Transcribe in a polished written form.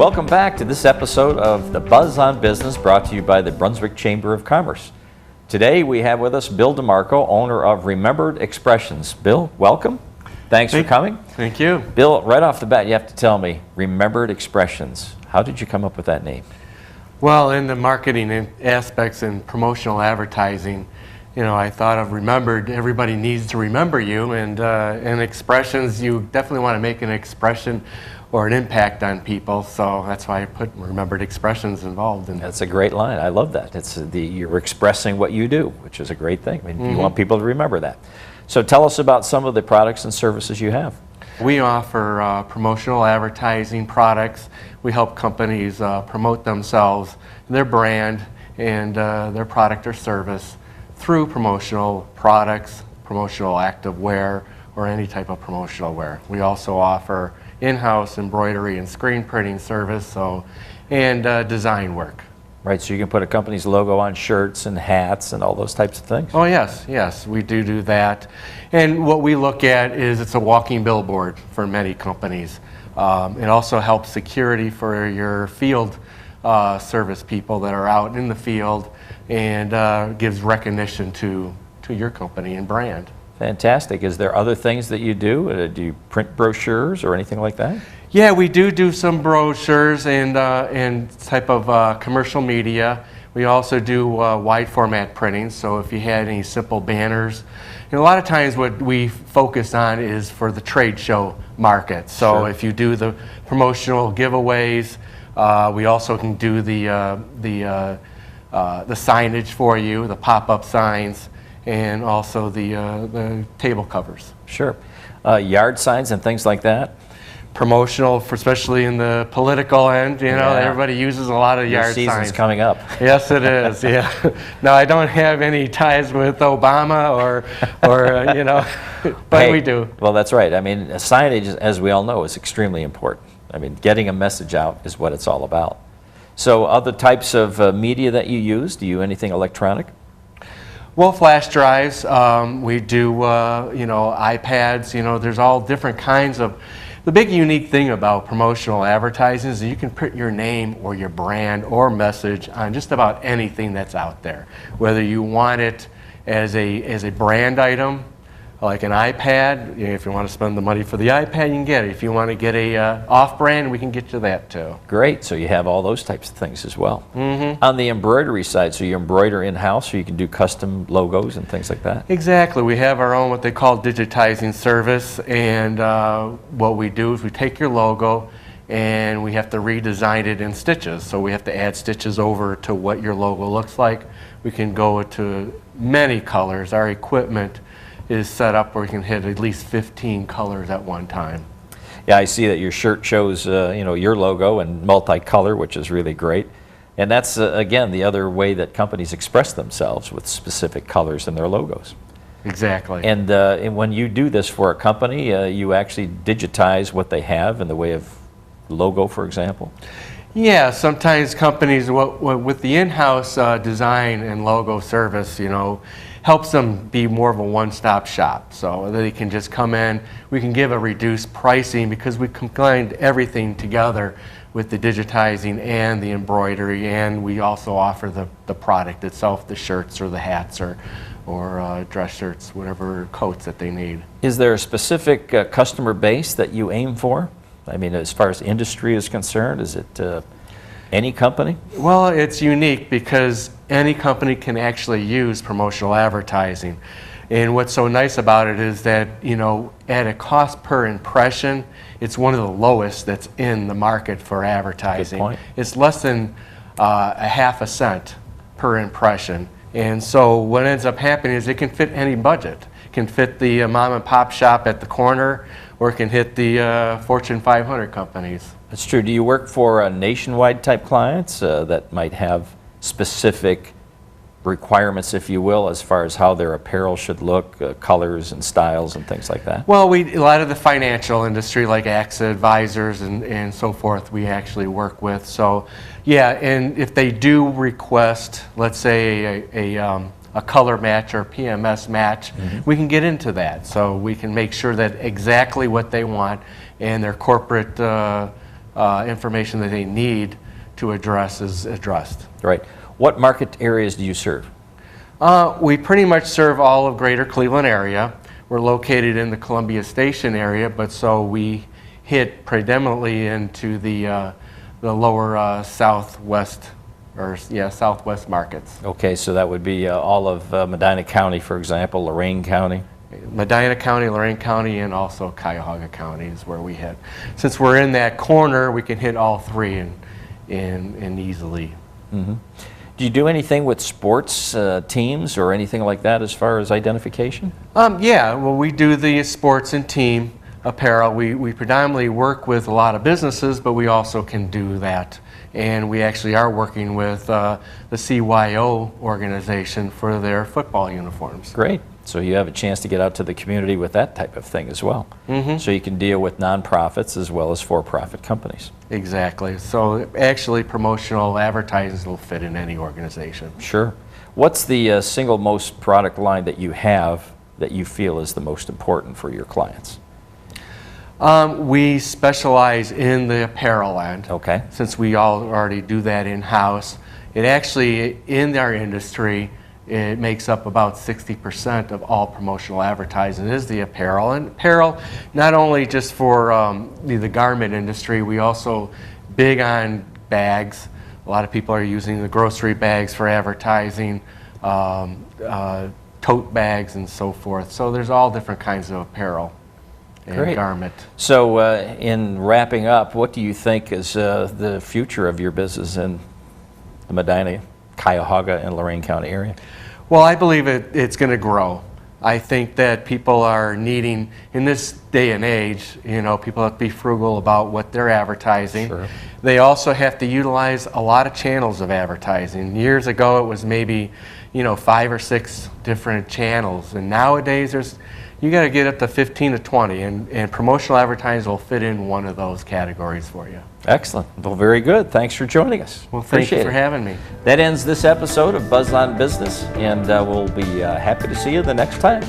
Welcome back to this episode of The Buzz on Business, brought to you by the Brunswick Chamber of Commerce. Today we have with us Bill DeMarco, owner of Remembered Expressions. Bill, welcome. Thanks for coming. Thank you. Bill, right off the bat, you have to tell me, Remembered Expressions. How did you come up with that name? Well, in the marketing aspects and promotional advertising, I thought of remembered. Everybody needs to remember you, and in expressions, you definitely want to make an expression or an impact on people. So that's why I put Remembered Expressions involved. That's a great line. I love that. You're expressing what you do, which is a great thing. I mean, you want people to remember that. So tell us about some of the products and services you have. We offer promotional advertising products. We help companies promote themselves, their brand, and their product or service through promotional products, promotional active wear, or any type of promotional wear. We also offer in-house embroidery and screen printing service, and design work. Right, so you can put a company's logo on shirts and hats and all those types of things? Oh yes, we do that. And what we look at is it's a walking billboard for many companies. It also helps security for your field service people that are out in the field, and gives recognition to your company and brand. Fantastic. Is there other things that you do? Do you print brochures or anything like that? Yeah, we do some brochures and type of commercial media. We also do wide format printing, so if you had any simple banners. And a lot of times what we focus on is for the trade show market. So Sure. If you do the promotional giveaways, we also can do the signage for you, the pop-up signs, and also the table covers. Sure. Yard signs and things like that? Promotional, especially in the political end, Yeah. everybody uses a lot of Your yard season's signs. coming up. Yes, it is. Yeah. Now I don't have any ties with Obama or but Hey, we do. Well, that's right. I mean, signage, as we all know, is extremely important. I mean, getting a message out is what it's all about. So other types of media that you use, do you anything electronic? Well, flash drives. We do, iPads. There's all different kinds of. The big unique thing about promotional advertising is that you can print your name or your brand or message on just about anything that's out there. Whether you want it as a brand item, like an iPad, if you want to spend the money for the iPad, you can get it. If you want to get a off-brand, we can get you that too. Great. So you have all those types of things as well. Mm-hmm. On the embroidery side, so you embroider in-house, so you can do custom logos and things like that? Exactly. We have our own what they call digitizing service, and what we do is we take your logo and we have to redesign it in stitches. So we have to add stitches over to what your logo looks like. We can go to many colors. Our equipment is set up where you can hit at least 15 colors at one time. Yeah, I see that your shirt shows your logo in multicolor, which is really great. And that's, again, the other way that companies express themselves, with specific colors in their logos. Exactly. And when you do this for a company, you actually digitize what they have in the way of logo, for example? Yeah, sometimes companies, with the in-house design and logo service, helps them be more of a one-stop shop. So they can just come in, we can give a reduced pricing because we combined everything together with the digitizing and the embroidery, and we also offer the product itself, the shirts or the hats or dress shirts, whatever coats that they need. Is there a specific customer base that you aim for? I mean, as far as industry is concerned, is it any company? Well, it's unique because any company can actually use promotional advertising. And what's so nice about it is that, at a cost per impression, it's one of the lowest that's in the market for advertising. Good point. It's less than a half a cent per impression. And so what ends up happening is it can fit any budget. It can fit the mom and pop shop at the corner, or it can hit the Fortune 500 companies. That's true. Do you work for nationwide type clients that might have specific requirements, if you will, as far as how their apparel should look, colors and styles and things like that? Well, a lot of the financial industry, like AXA advisors and so forth, we actually work with. So, yeah, and if they do request, let's say, a color match or PMS match, we can get into that. So we can make sure that exactly what they want and their corporate information that they need to address is addressed. Right. What market areas do you serve? We pretty much serve all of greater Cleveland area. We're located in the Columbia Station area, but so we hit predominantly into the lower southwest markets. Okay, so that would be all of Medina County, for example, Lorain County. Medina County, Lorain County, and also Cuyahoga County is where we hit. Since we're in that corner, we can hit all three and easily. Mm-hmm. Do you do anything with sports teams or anything like that as far as identification? Yeah, well, we do the sports and team apparel. We predominantly work with a lot of businesses, but we also can do that. And we actually are working with the CYO organization for their football uniforms. Great. So you have a chance to get out to the community with that type of thing as well. Mm-hmm. So you can deal with nonprofits as well as for-profit companies. Exactly. So actually promotional advertising will fit in any organization. Sure. What's the single most product line that you have that you feel is the most important for your clients? We specialize in the apparel end. Okay. Since we already do that in-house. It actually, in our industry, it makes up about 60% of all promotional advertising is the apparel. And apparel, not only just for the garment industry, we also big on bags. A lot of people are using the grocery bags for advertising, tote bags and so forth. So there's all different kinds of apparel and garment. So in wrapping up, what do you think is the future of your business in the Medina, Cuyahoga, and Lorain County area? Well, I believe it's going to grow. I think that people are needing, in this day and age, people have to be frugal about what they're advertising. Sure. They also have to utilize a lot of channels of advertising. Years ago, it was maybe, 5 or 6 different channels. And nowadays, you got to get up to 15 to 20, and promotional advertising will fit in one of those categories for you. Excellent. Well, very good. Thanks for joining us. Well, thank you for having me. That ends this episode of Buzz on Business, and we'll be happy to see you the next time.